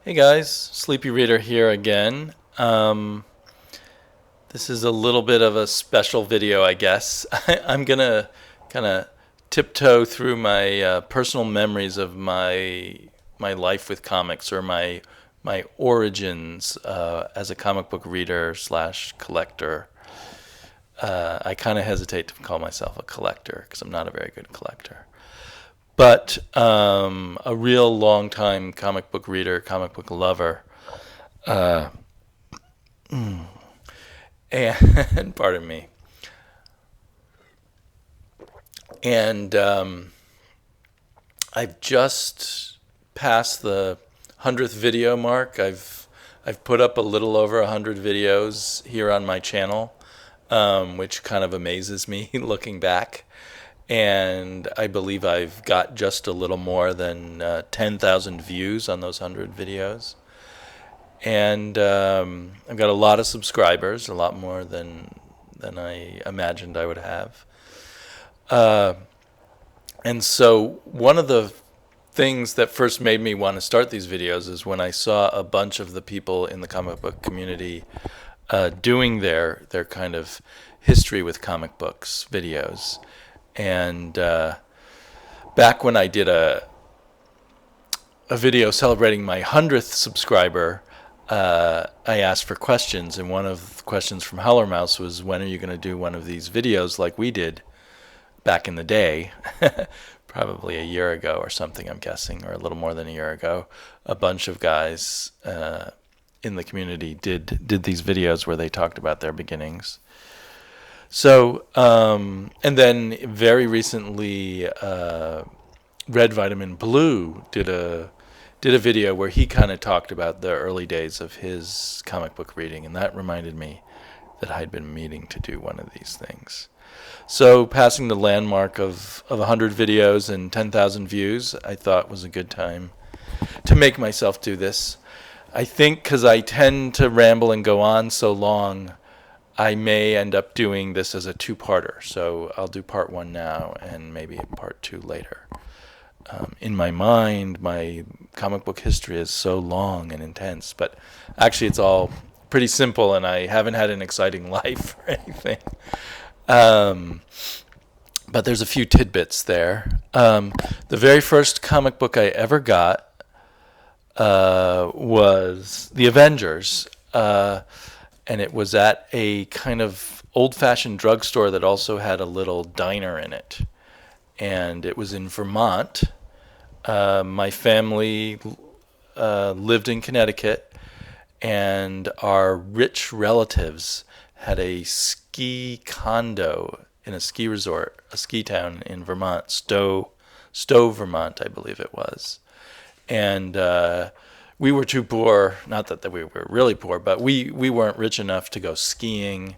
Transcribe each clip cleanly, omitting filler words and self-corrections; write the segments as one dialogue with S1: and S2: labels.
S1: Hey guys, Sleepy Reader here again. This is a little bit of a special video, I guess. I'm gonna kind of tiptoe through my personal memories of my life with comics, or my origins as a comic book reader slash collector. I kind of hesitate to call myself a collector because I'm not a very good collector, but a real long time comic book reader, comic book lover. Uh, and pardon me. And I've just passed the 100th video mark. I've put up a little over 100 videos here on my channel, which kind of amazes me looking back. And I believe I've got just a little more than 10,000 views on those 100 videos. And I've got a lot of subscribers, a lot more than I imagined I would have. Uh, and so one of the things that first made me want to start these videos is when I saw a bunch of the people in the comic book community doing their kind of history with comic books videos. And back when I did a video celebrating my 100th subscriber, I asked for questions, and one of the questions from Howler Mouse was, when are you going to do one of these videos like we did back in the day? Probably a year ago or something, I'm guessing, or a little more than a year ago. A bunch of guys in the community did these videos where they talked about their beginnings. So, and then very recently, Red Vitamin Blue did a video where he kind of talked about the early days of his comic book reading, and that reminded me that I'd been meaning to do one of these things. So, passing the landmark of 100 videos and 10,000 views, I thought was a good time to make myself do this. I think because I tend to ramble and go on so long, I may end up doing this as a two-parter. So I'll do part one now and maybe part two later. In my mind, my comic book history is so long and intense, but actually it's all pretty simple, and I haven't had an exciting life or anything. But there's a few tidbits there. The very first comic book I ever got was The Avengers. And it was at a kind of old-fashioned drugstore that also had a little diner in it. And it was in Vermont. My family lived in Connecticut, and our rich relatives had a ski condo in a ski resort, a ski town in Vermont, Stowe, Vermont, I believe it was. And we were too poor, not that we were really poor, but we weren't rich enough to go skiing.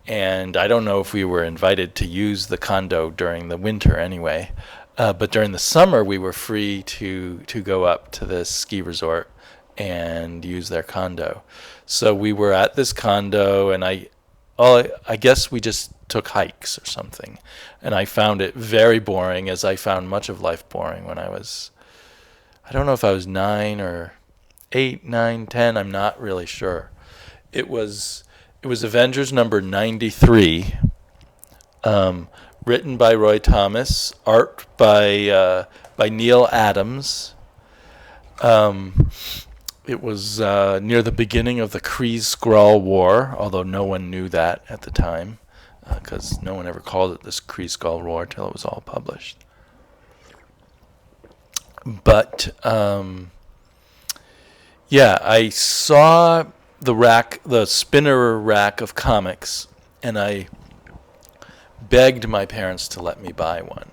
S1: And I don't know if we were invited to use the condo during the winter anyway. But during the summer, we were free to go up to this ski resort and use their condo. So we were at this condo, and I guess we just took hikes or something. And I found it very boring, as I found much of life boring when I don't know if I was 9 or 8, 9, 10. I'm not really sure. It was Avengers number 93, written by Roy Thomas, art by Neil Adams. It was near the beginning of the Kree-Skrull War, although no one knew that at the time, because no one ever called it this Kree-Skrull War until it was all published. But yeah, I saw the spinner rack of comics, and I begged my parents to let me buy one.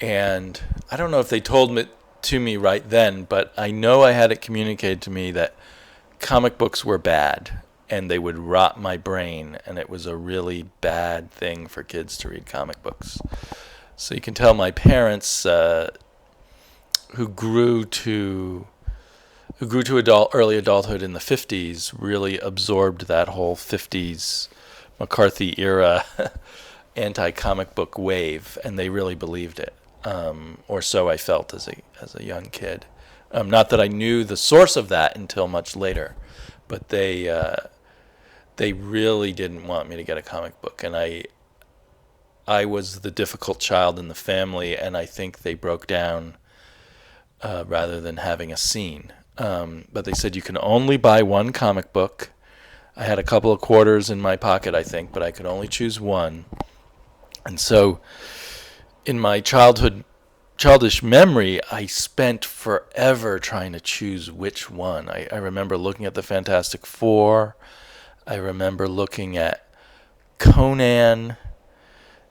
S1: And I don't know if they told it to me right then, but I know I had it communicated to me that comic books were bad and they would rot my brain, and it was a really bad thing for kids to read comic books. So you can tell my parents, who grew to early adulthood in the 50s, really absorbed that whole 50s McCarthy era anti-comic book wave, and they really believed it. or so I felt as a young kid. Not that I knew the source of that until much later, but they really didn't want me to get a comic book, and I was the difficult child in the family, and I think they broke down rather than having a scene. But they said you can only buy one comic book. I had a couple of quarters in my pocket, I think, but I could only choose one. And so in my childish memory, I spent forever trying to choose which one. I remember looking at the Fantastic Four. I remember looking at Conan.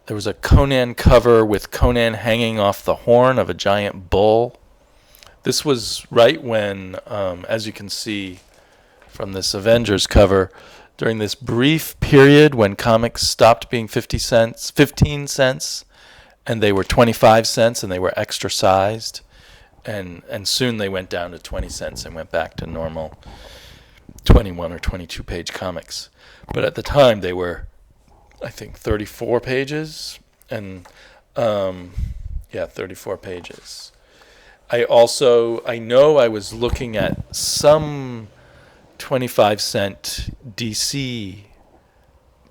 S1: There was a Conan cover with Conan hanging off the horn of a giant bull. This was right when, as you can see from this Avengers cover, during this brief period when comics stopped being 15 cents, and they were 25 cents, and they were extra sized, and soon they went down to 20 cents and went back to normal 21 or 22 page comics. But at the time they were, I think, 34 pages, and 34 pages. I know I was looking at some 25-cent DC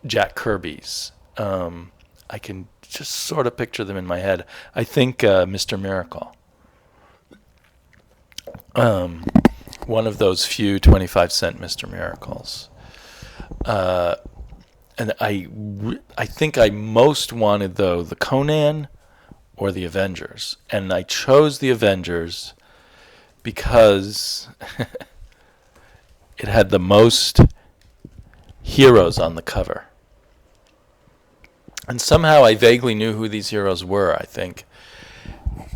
S1: Jack Kirby's. I can just sort of picture them in my head. I think Mr. Miracle. One of those few 25-cent Mr. Miracles. And I think I most wanted, though, the Conan or the Avengers. And I chose the Avengers because it had the most heroes on the cover. And somehow I vaguely knew who these heroes were, I think.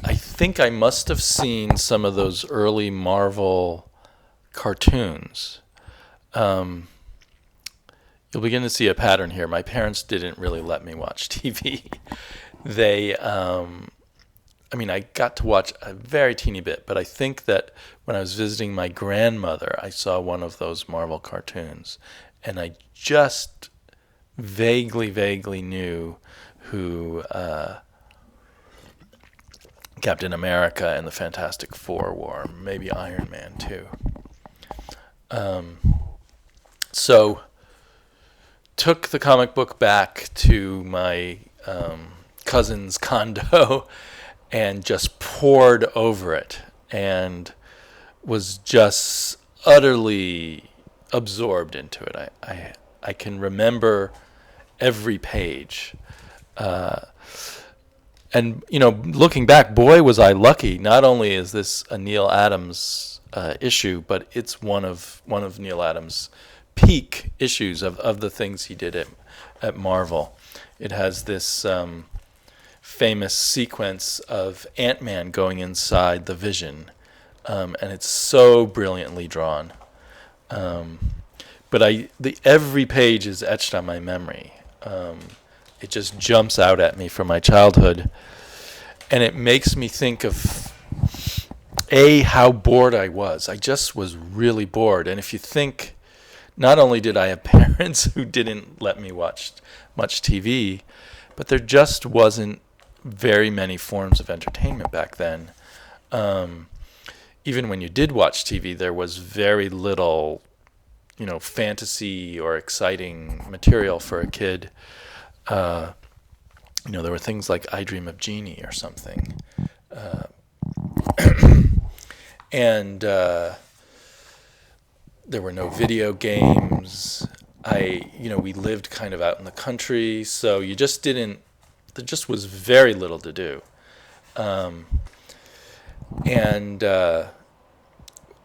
S1: I think I must have seen some of those early Marvel cartoons. You'll begin to see a pattern here. My parents didn't really let me watch TV. I got to watch a very teeny bit, but I think that when I was visiting my grandmother, I saw one of those Marvel cartoons, and I just vaguely knew who Captain America and the Fantastic Four were, maybe Iron Man too. So took the comic book back to my cousin's condo and just poured over it and was just utterly absorbed into it. I can remember every page. And, looking back, boy, was I lucky. Not only is this a Neil Adams issue, but it's one of Neil Adams' peak issues of the things he did at Marvel. It has this famous sequence of Ant-Man going inside the Vision, and it's so brilliantly drawn. But every page is etched on my memory. It just jumps out at me from my childhood, and it makes me think of how bored I was. I just was really bored. And if you think, not only did I have parents who didn't let me watch much TV, but there just wasn't very many forms of entertainment back then. Even when you did watch TV, there was very little, fantasy or exciting material for a kid. There were things like I Dream of Jeannie or something. And there were no video games. We lived kind of out in the country, so there just was very little to do.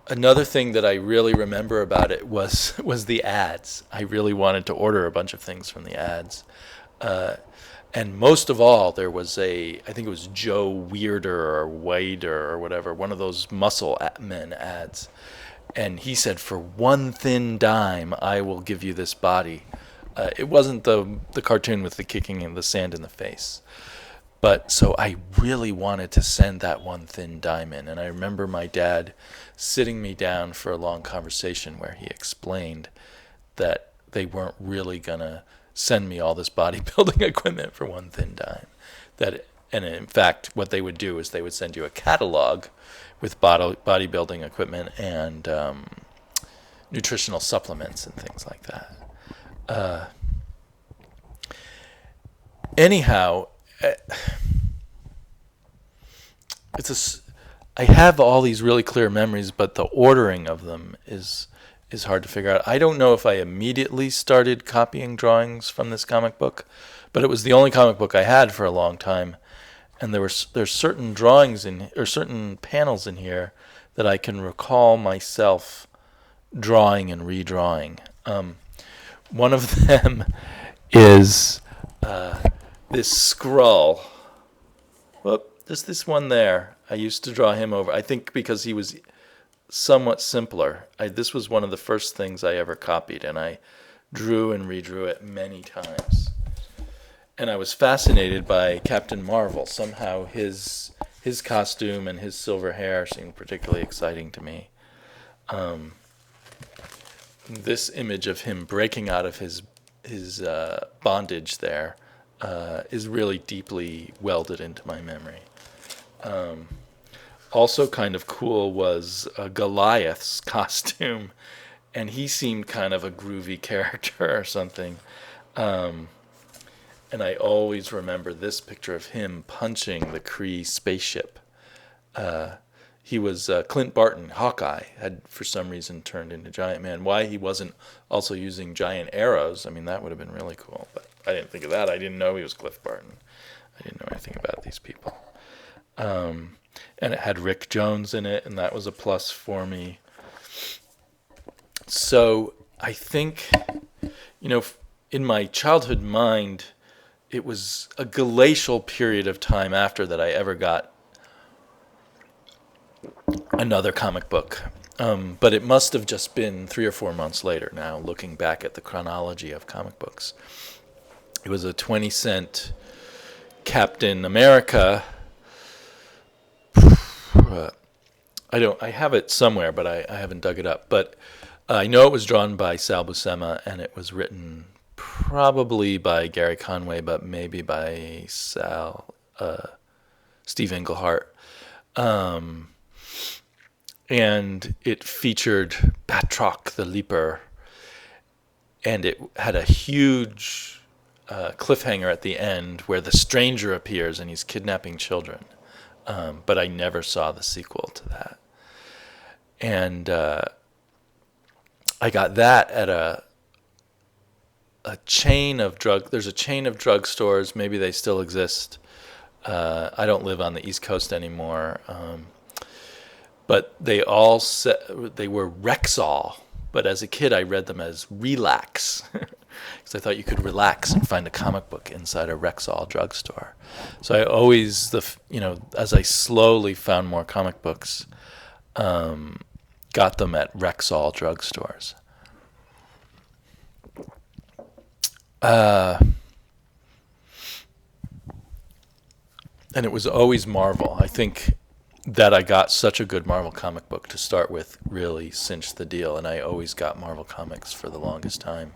S1: Another thing that I really remember about it was the ads. I really wanted to order a bunch of things from the ads. And most of all, there was I think it was Joe Weirder or Wader or whatever, one of those muscle men ads. And he said, for one thin dime, I will give you this body. It wasn't the cartoon with the kicking and the sand in the face. But so I really wanted to send that one thin dime in. And I remember my dad sitting me down for a long conversation where he explained that they weren't really going to send me all this bodybuilding equipment for one thin dime. And in fact, what they would do is they would send you a catalog with bodybuilding equipment and nutritional supplements and things like that. Anyhow, I have all these really clear memories, but the ordering of them is hard to figure out. I don't know if I immediately started copying drawings from this comic book, but it was the only comic book I had for a long time, and there's certain drawings or certain panels in here that I can recall myself drawing and redrawing. One of them is this Skrull. Whoop, just this one there. I used to draw him over. I think because he was somewhat simpler. This was one of the first things I ever copied, and I drew and redrew it many times. And I was fascinated by Captain Marvel. Somehow his costume and his silver hair seemed particularly exciting to me. This image of him breaking out of his bondage there is really deeply welded into my memory. Also kind of cool was Goliath's costume, and he seemed kind of a groovy character or something. And I always remember this picture of him punching the Kree spaceship. He was Clint Barton, Hawkeye, had for some reason turned into Giant Man. Why he wasn't also using giant arrows, I mean, that would have been really cool. But I didn't think of that. I didn't know he was Cliff Barton. I didn't know anything about these people. And it had Rick Jones in it, and that was a plus for me. So I think, in my childhood mind, it was a glacial period of time after that I ever got another comic book. But it must have just been 3 or 4 months later now, looking back at the chronology of comic books. It was a 20-cent Captain America. I have it somewhere, but I haven't dug it up. But I know it was drawn by Sal Buscema, and it was written probably by Gary Conway, but maybe by Steve Englehart. And it featured Batroc the Leaper, and it had a huge cliffhanger at the end where the stranger appears and he's kidnapping children. But I never saw the sequel to that. And I got that at a chain of there's a chain of drugstores. Maybe they still exist. I don't live on the East Coast anymore. But they all they were Rexall. But as a kid, I read them as Relax. Because I thought you could relax and find a comic book inside a Rexall drugstore. So I always, as I slowly found more comic books, got them at Rexall drugstores. And it was always Marvel. I think that I got such a good Marvel comic book to start with really cinched the deal, and I always got Marvel comics for the longest time.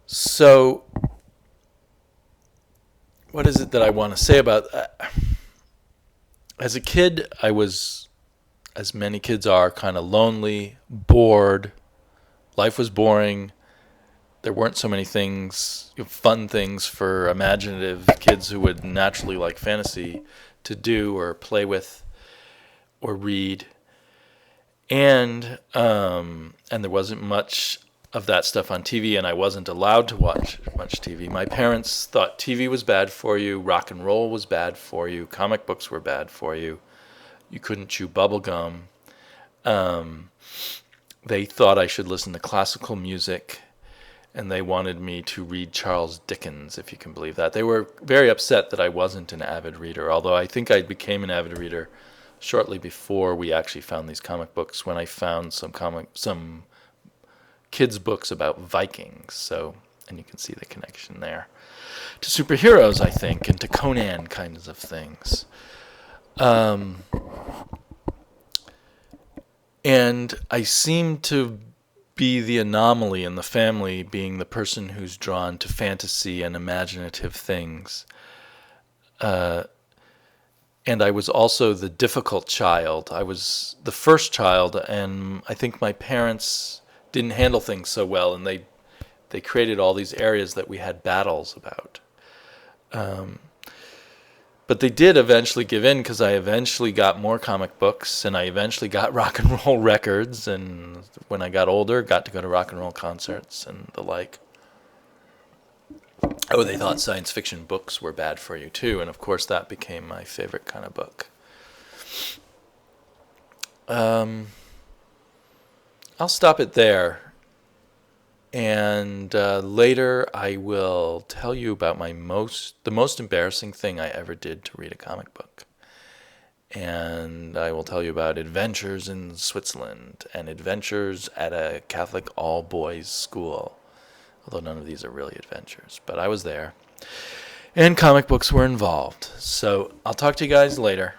S1: So, what is it that I want to say about that? As a kid, I was, as many kids are, kind of lonely, bored. Life was boring. There weren't so many things, fun things for imaginative kids who would naturally like fantasy to do or play with or read. And there wasn't much of that stuff on TV, and I wasn't allowed to watch much TV. My parents thought TV was bad for you, rock and roll was bad for you, comic books were bad for you. You couldn't chew bubble gum. They thought I should listen to classical music, and they wanted me to read Charles Dickens, if you can believe that. They were very upset that I wasn't an avid reader, although I think I became an avid reader shortly before we actually found these comic books, when I found some kids' books about Vikings. So, and you can see the connection there to superheroes, I think, and to Conan kinds of things. And I seem to be the anomaly in the family, being the person who's drawn to fantasy and imaginative things. And I was also the difficult child. I was the first child, and I think my parents didn't handle things so well, and they created all these areas that we had battles about. But they did eventually give in, because I eventually got more comic books, and I eventually got rock and roll records, and when I got older, got to go to rock and roll concerts and the like. Oh, they thought science fiction books were bad for you too, and of course that became my favorite kind of book. I'll stop it there, and later I will tell you about the most embarrassing thing I ever did to read a comic book. And I will tell you about adventures in Switzerland and adventures at a Catholic all-boys school. Although none of these are really adventures, but I was there. And comic books were involved. So I'll talk to you guys later.